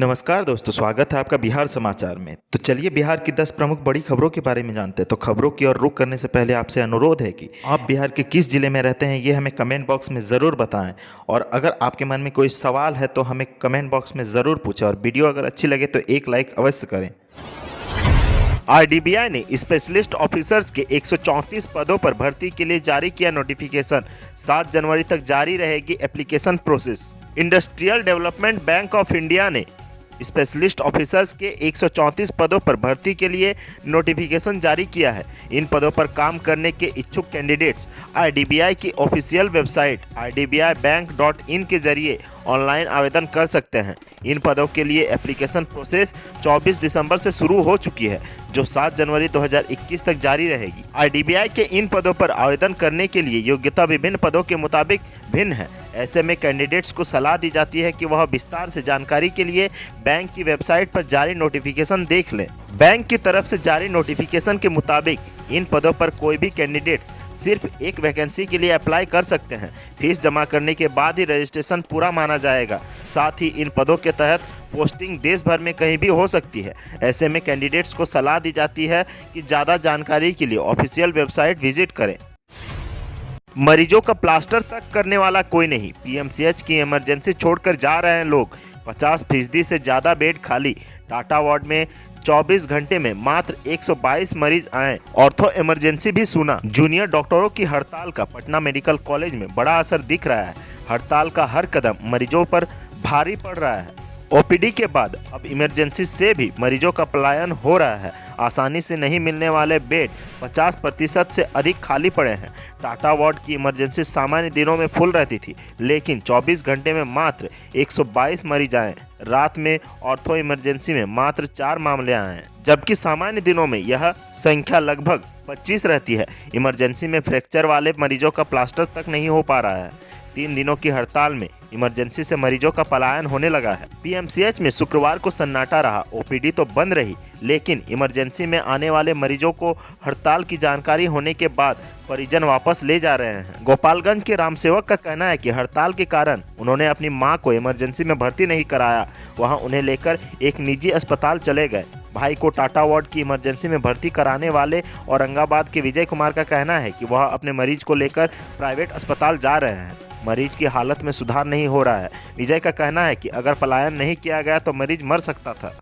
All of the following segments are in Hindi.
नमस्कार दोस्तों, स्वागत है आपका बिहार समाचार में। तो चलिए बिहार की 10 प्रमुख बड़ी खबरों के बारे में जानते हैं। तो खबरों की ओर रुख करने से पहले आपसे अनुरोध है कि आप बिहार के किस जिले में रहते हैं ये हमें कमेंट बॉक्स में ज़रूर बताएं। और अगर आपके मन में कोई सवाल है तो हमें कमेंट बॉक्स में ज़रूर पूछें। और वीडियो अगर अच्छी लगे तो एक लाइक अवश्य करें। आरडीबीआई ने स्पेशलिस्ट ऑफिसर्स के 134 पदों पर भर्ती के लिए जारी किया नोटिफिकेशन। 7 जनवरी तक जारी रहेगी application process. Industrial development bank of India ने स्पेशलिस्ट ऑफिसर्स के 134 पदों पर भर्ती के लिए नोटिफिकेशन जारी किया है। इन पदों पर काम करने के इच्छुक कैंडिडेट्स आरडीबीआई की ऑफिशियल वेबसाइट rdbibank.in के जरिए ऑनलाइन आवेदन कर सकते हैं। इन पदों के लिए एप्लीकेशन प्रोसेस 24 दिसंबर से शुरू हो चुकी है, जो 7 जनवरी 2021 तक जारी रहेगी। आरडीबीआई के इन पदों पर आवेदन करने के लिए योग्यता विभिन्न पदों के मुताबिक भिन्न है। ऐसे में कैंडिडेट्स को सलाह दी जाती है कि वह विस्तार से जानकारी के लिए बैंक की वेबसाइट पर जारी नोटिफिकेशन देख लें। बैंक की तरफ से जारी नोटिफिकेशन के मुताबिक इन पदों पर कोई भी कैंडिडेट्स सिर्फ एक वैकेंसी के लिए अप्लाई कर सकते हैं। फीस जमा करने के बाद ही रजिस्ट्रेशन पूरा माना जाएगा। साथ ही इन पदों के तहत पोस्टिंग देश भर में कहीं भी हो सकती है। ऐसे में कैंडिडेट्स को सलाह दी जाती है कि ज़्यादा जानकारी के लिए ऑफिशियल वेबसाइट विजिट करें। मरीजों का प्लास्टर तक करने वाला कोई नहीं, पीएमसीएच की इमरजेंसी छोड़कर जा रहे हैं लोग। 50% से ज़्यादा बेड खाली। टाटा वार्ड में 24 घंटे में मात्र 122 मरीज आए। ऑर्थो इमरजेंसी भी सुना। जूनियर डॉक्टरों की हड़ताल का पटना मेडिकल कॉलेज में बड़ा असर दिख रहा है। हड़ताल का हर कदम मरीजों पर भारी पड़ रहा है। ओपीडी के बाद अब इमरजेंसी से भी मरीजों का पलायन हो रहा है। आसानी से नहीं मिलने वाले बेड 50% से अधिक खाली पड़े हैं। टाटा वार्ड की इमरजेंसी सामान्य दिनों में फुल रहती थी, लेकिन 24 घंटे में मात्र 122 मरीज आए। रात में ऑर्थो इमरजेंसी में मात्र 4 मामले आए हैं, जबकि सामान्य दिनों में यह संख्या लगभग 25 रहती है। इमरजेंसी में फ्रैक्चर वाले मरीजों का प्लास्टर तक नहीं हो पा रहा है। 3 दिनों की हड़ताल में इमरजेंसी से मरीजों का पलायन होने लगा है। पीएमसीएच में शुक्रवार को सन्नाटा रहा। ओपीडी तो बंद रही, लेकिन इमरजेंसी में आने वाले मरीजों को हड़ताल की जानकारी होने के बाद परिजन वापस ले जा रहे हैं। गोपालगंज के रामसेवक का कहना है कि हड़ताल के कारण उन्होंने अपनी मां को इमरजेंसी में भर्ती नहीं कराया। वहां उन्हें लेकर एक निजी अस्पताल चले गए। भाई को टाटा वार्ड की इमरजेंसी में भर्ती कराने वाले औरंगाबाद के विजय कुमार का कहना है कि वह अपने मरीज को लेकर प्राइवेट अस्पताल जा रहे हैं। मरीज की हालत में सुधार नहीं हो रहा है। विजय का कहना है कि अगर पलायन नहीं किया गया तो मरीज मर सकता था।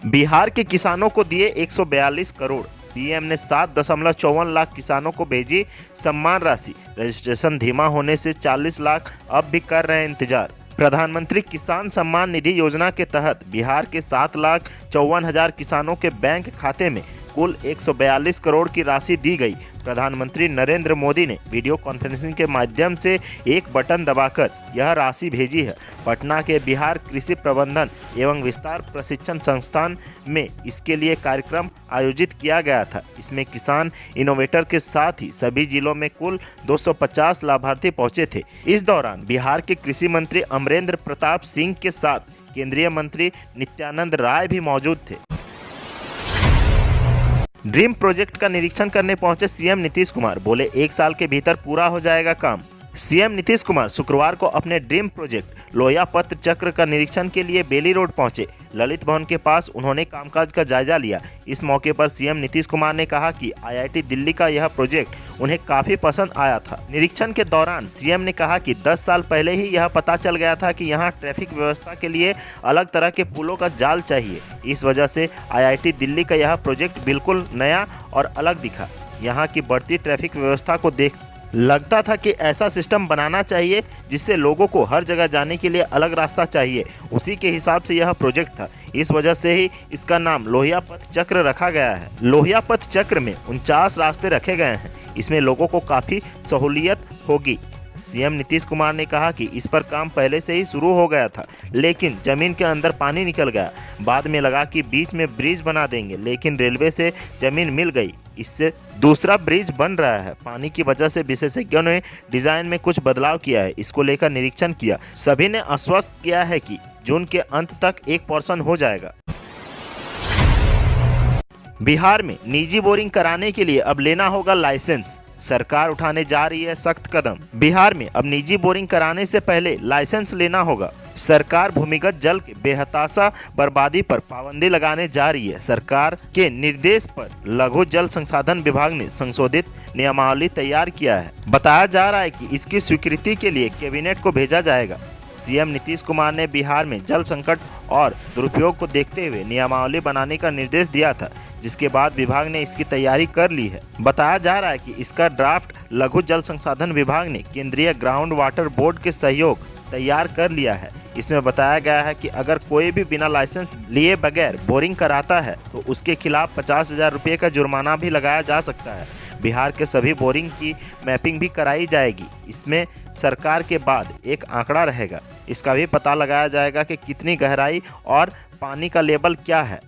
बिहार के किसानों को दिए 142 करोड़। पीएम ने 7.54 लाख किसानों को भेजी सम्मान राशि। रजिस्ट्रेशन धीमा होने से 40 लाख अब भी कर रहे हैं इंतजार। प्रधानमंत्री किसान सम्मान निधि योजना के तहत बिहार के 7,54,000 किसानों के बैंक खाते में कुल 142 करोड़ की राशि दी गई। प्रधानमंत्री नरेंद्र मोदी ने वीडियो कॉन्फ्रेंसिंग के माध्यम से एक बटन दबाकर यह राशि भेजी है। पटना के बिहार कृषि प्रबंधन एवं विस्तार प्रशिक्षण संस्थान में इसके लिए कार्यक्रम आयोजित किया गया था। इसमें किसान इनोवेटर के साथ ही सभी जिलों में कुल 250 लाभार्थी पहुंचे थे। इस दौरान बिहार के कृषि मंत्री अमरेंद्र प्रताप सिंह के साथ केंद्रीय मंत्री नित्यानंद राय भी मौजूद थे। ड्रीम प्रोजेक्ट का निरीक्षण करने पहुंचे सीएम नीतीश कुमार, बोले 1 साल के भीतर पूरा हो जाएगा काम। सीएम नीतीश कुमार शुक्रवार को अपने ड्रीम प्रोजेक्ट लोहिया पत्र चक्र का निरीक्षण के लिए बेली रोड पहुंचे। ललित भवन के पास उन्होंने कामकाज का जायजा लिया। इस मौके पर सीएम नीतीश कुमार ने कहा कि आईआईटी दिल्ली का यह प्रोजेक्ट उन्हें काफी पसंद आया था। निरीक्षण के दौरान सीएम ने कहा कि 10 साल पहले ही यह पता चल गया था कि यहाँ ट्रैफिक व्यवस्था के लिए अलग तरह के पुलों का जाल चाहिए। इस वजह से आईआईटी दिल्ली का यह प्रोजेक्ट बिल्कुल नया और अलग दिखा। यहाँ की बढ़ती ट्रैफिक व्यवस्था को देख लगता था कि ऐसा सिस्टम बनाना चाहिए जिससे लोगों को हर जगह जाने के लिए अलग रास्ता चाहिए। उसी के हिसाब से यह प्रोजेक्ट था। इस वजह से ही इसका नाम लोहिया पथ चक्र रखा गया है। लोहिया पथ चक्र में 49 रास्ते रखे गए हैं। इसमें लोगों को काफ़ी सहूलियत होगी। सीएम नीतीश कुमार ने कहा कि इस पर काम पहले से ही शुरू हो गया था, लेकिन जमीन के अंदर पानी निकल गया। बाद में लगा कि बीच में ब्रिज बना देंगे, लेकिन रेलवे से जमीन मिल गई। इससे दूसरा ब्रिज बन रहा है। पानी की वजह से विशेषज्ञों ने डिजाइन में कुछ बदलाव किया है। इसको लेकर निरीक्षण किया। सभी ने आश्वस्त किया है कि जून के अंत तक एक पोर्शन हो जाएगा। बिहार में निजी बोरिंग कराने के लिए अब लेना होगा लाइसेंस। सरकार उठाने जा रही है सख्त कदम। बिहार में अब निजी बोरिंग कराने से पहले लाइसेंस लेना होगा। सरकार भूमिगत जल के बेहताशा बर्बादी पर पाबंदी लगाने जा रही है। सरकार के निर्देश पर लघु जल संसाधन विभाग ने संशोधित नियमावली तैयार किया है। बताया जा रहा है कि इसकी स्वीकृति के लिए कैबिनेट को भेजा जाएगा। सीएम नीतीश कुमार ने बिहार में जल संकट और दुरुपयोग को देखते हुए नियमावली बनाने का निर्देश दिया था, जिसके बाद विभाग ने इसकी तैयारी कर ली है। बताया जा रहा है कि इसका ड्राफ्ट लघु जल संसाधन विभाग ने केंद्रीय ग्राउंड वाटर बोर्ड के सहयोग तैयार कर लिया है। इसमें बताया गया है कि अगर कोई भी बिना लाइसेंस लिए बगैर बोरिंग कराता है तो उसके खिलाफ 50,000 रुपये का जुर्माना भी लगाया जा सकता है। बिहार के सभी बोरिंग की मैपिंग भी कराई जाएगी। इसमें सरकार के बाद एक आंकड़ा रहेगा। इसका भी पता लगाया जाएगा कि कितनी गहराई और पानी का लेवल क्या है।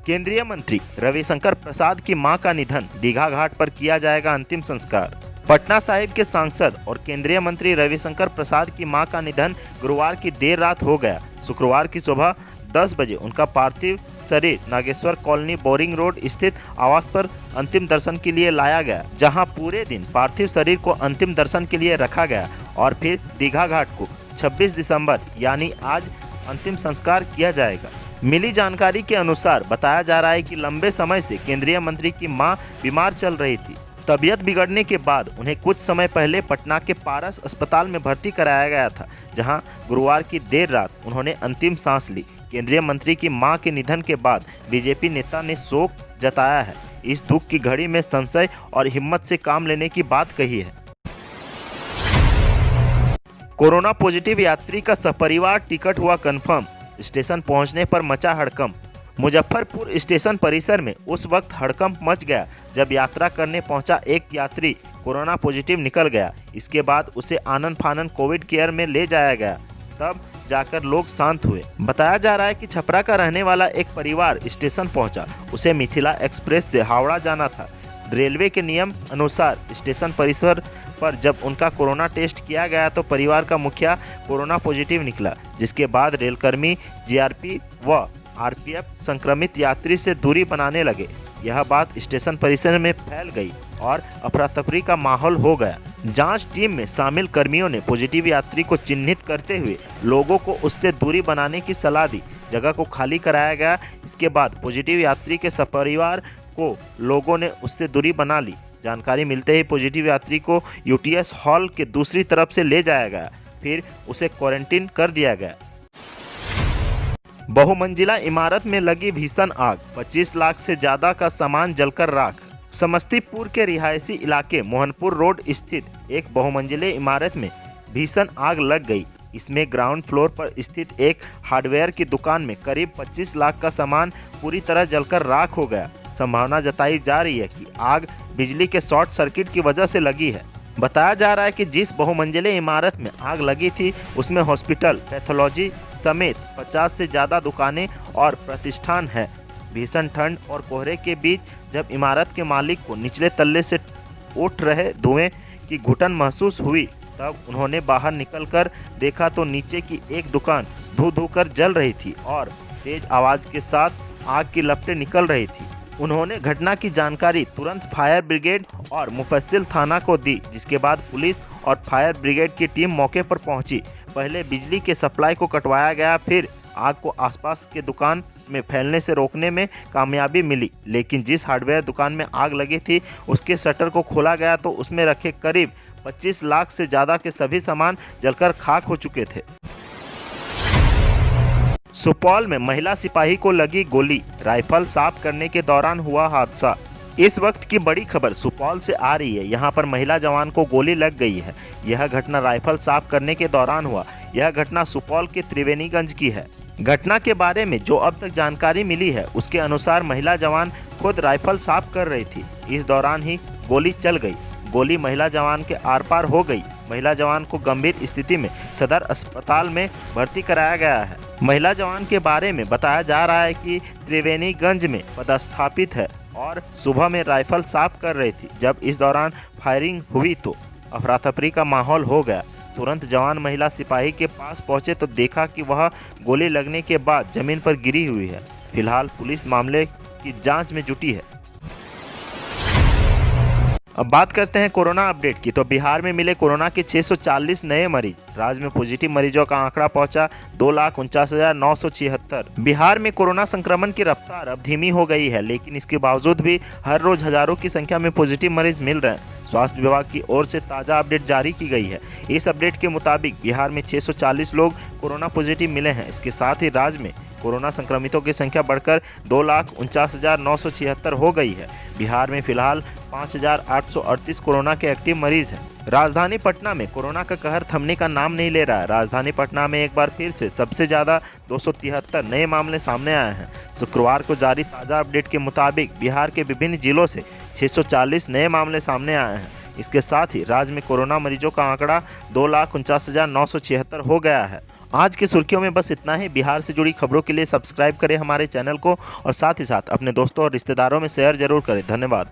केंद्रीय मंत्री रविशंकर प्रसाद की मां का निधन, दीघा घाट पर किया जाएगा अंतिम संस्कार। पटना साहिब के सांसद और केंद्रीय मंत्री रविशंकर प्रसाद की मां का निधन गुरुवार की देर रात हो गया। शुक्रवार की सुबह 10 बजे उनका पार्थिव शरीर नागेश्वर कॉलोनी बोरिंग रोड स्थित आवास पर अंतिम दर्शन के लिए लाया गया, जहां पूरे दिन पार्थिव शरीर को अंतिम दर्शन के लिए रखा गया और फिर दीघा घाट को 26 दिसंबर यानी आज अंतिम संस्कार किया जाएगा। मिली जानकारी के अनुसार बताया जा रहा है कि लंबे समय से केंद्रीय मंत्री की मां बीमार चल रही थी। तबीयत बिगड़ने के बाद उन्हें कुछ समय पहले पटना के पारस अस्पताल में भर्ती कराया गया था, जहां गुरुवार की देर रात उन्होंने अंतिम सांस ली। केंद्रीय मंत्री की मां के निधन के बाद बीजेपी नेता ने शोक जताया है। इस दुख की घड़ी में संशय और हिम्मत से काम लेने की बात कही है। कोरोना पॉजिटिव यात्री का सपरिवार टिकट हुआ कंफर्म, स्टेशन पहुंचने पर मचा हड़कंप। मुजफ्फरपुर स्टेशन परिसर में उस वक्त हड़कंप मच गया जब यात्रा करने पहुंचा एक यात्री कोरोना पॉजिटिव निकल गया। इसके बाद उसे आनन फानन कोविड केयर में ले जाया गया, तब जाकर लोग शांत हुए। बताया जा रहा है कि छपरा का रहने वाला एक परिवार स्टेशन पहुंचा। उसे मिथिला एक्सप्रेस से हावड़ा जाना था। रेलवे के नियम अनुसार स्टेशन परिसर पर जब उनका कोरोना टेस्ट किया गया तो परिवार का मुखिया कोरोना पॉजिटिव निकला, जिसके बाद रेलकर्मी, जीआरपी व आरपीएफ संक्रमित यात्री से दूरी बनाने लगे। यह बात स्टेशन परिसर में फैल गई और अफरा तफरी का माहौल हो गया। जांच टीम में शामिल कर्मियों ने पॉजिटिव यात्री को चिन्हित करते हुए लोगों को उससे दूरी बनाने की सलाह दी। जगह को खाली कराया गया। इसके बाद पॉजिटिव यात्री के सपरिवार को लोगों ने उससे दूरी बना ली। जानकारी मिलते ही पॉजिटिव यात्री को यूटीएस हॉल के दूसरी तरफ से ले जाया गया, फिर उसे क्वारंटीन कर दिया गया। बहुमंजिला इमारत में लगी भीषण आग, 25 लाख से ज्यादा का सामान जलकर राख। समस्तीपुर के रिहायशी इलाके मोहनपुर रोड स्थित एक बहुमंजिले इमारत में भीषण आग लग गई। इसमें ग्राउंड फ्लोर पर स्थित एक हार्डवेयर की दुकान में करीब 25 लाख का सामान पूरी तरह जलकर राख हो गया। संभावना जताई जा रही है कि आग बिजली के शॉर्ट सर्किट की वजह से लगी है। बताया जा रहा है कि जिस बहुमंजिले इमारत में आग लगी थी उसमें हॉस्पिटल, पैथोलॉजी समेत 50 से ज़्यादा दुकानें और प्रतिष्ठान हैं। भीषण ठंड और कोहरे के बीच जब इमारत के मालिक को निचले तल्ले से उठ रहे धुएं की घुटन महसूस हुई, तब उन्होंने बाहर निकलकर देखा तो नीचे की एक दुकान धू धू कर जल रही थी और तेज आवाज़ के साथ आग की लपटें निकल रही थी। उन्होंने घटना की जानकारी तुरंत फायर ब्रिगेड और मुफस्सिल थाना को दी, जिसके बाद पुलिस और फायर ब्रिगेड की टीम मौके पर पहुंची। पहले बिजली के सप्लाई को कटवाया गया, फिर आग को आसपास के दुकान में फैलने से रोकने में कामयाबी मिली। लेकिन जिस हार्डवेयर दुकान में आग लगी थी उसके शटर को खोला गया तो उसमें रखे करीब 25 लाख से ज़्यादा के सभी सामान जलकर खाक हो चुके थे। सुपौल में महिला सिपाही को लगी गोली, राइफल साफ करने के दौरान हुआ हादसा। इस वक्त की बड़ी खबर सुपौल से आ रही है। यहां पर महिला जवान को गोली लग गई है। यह घटना राइफल साफ करने के दौरान हुआ। यह घटना सुपौल के त्रिवेणीगंज की है। घटना के बारे में जो अब तक जानकारी मिली है उसके अनुसार महिला जवान खुद राइफल साफ कर रही थी। इस दौरान ही गोली चल गई। गोली महिला जवान के आर पार हो गई। महिला जवान को गंभीर स्थिति में सदर अस्पताल में भर्ती कराया गया है। महिला जवान के बारे में बताया जा रहा है कि त्रिवेणीगंज में पदस्थापित है और सुबह में राइफल साफ कर रही थी। जब इस दौरान फायरिंग हुई तो अफरा तफरी का माहौल हो गया। तुरंत जवान महिला सिपाही के पास पहुंचे तो देखा कि वह गोली लगने के बाद जमीन पर गिरी हुई है। फिलहाल पुलिस मामले की जांच में जुटी है। अब बात करते हैं कोरोना अपडेट की। तो बिहार में मिले कोरोना के 640 नए मरीज। राज्य में पॉजिटिव मरीजों का आंकड़ा पहुंचा 2,49,976। बिहार में कोरोना संक्रमण की रफ्तार अब धीमी हो गई है, लेकिन इसके बावजूद भी हर रोज हजारों की संख्या में पॉजिटिव मरीज मिल रहे हैं। स्वास्थ्य विभाग की ओर से ताज़ा अपडेट जारी की गई है। इस अपडेट के मुताबिक बिहार में 640 लोग कोरोना पॉजिटिव मिले हैं। इसके साथ ही राज्य में कोरोना संक्रमितों की संख्या बढ़कर 2,49,976 हो गई है। बिहार में फिलहाल 5,838 कोरोना के एक्टिव मरीज हैं। राजधानी पटना में कोरोना का कहर थमने का नाम नहीं ले रहा है। राजधानी पटना में एक बार फिर से सबसे ज़्यादा 273 नए मामले सामने आए हैं। शुक्रवार को जारी ताज़ा अपडेट के मुताबिक बिहार के विभिन्न जिलों से 640 नए मामले सामने आए हैं। इसके साथ ही राज्य में कोरोना मरीजों का आंकड़ा 2,49,976 हो गया है। आज की सुर्खियों में बस इतना ही। बिहार से जुड़ी खबरों के लिए सब्सक्राइब करें हमारे चैनल को और साथ ही साथ अपने दोस्तों और रिश्तेदारों में शेयर जरूर करें। धन्यवाद।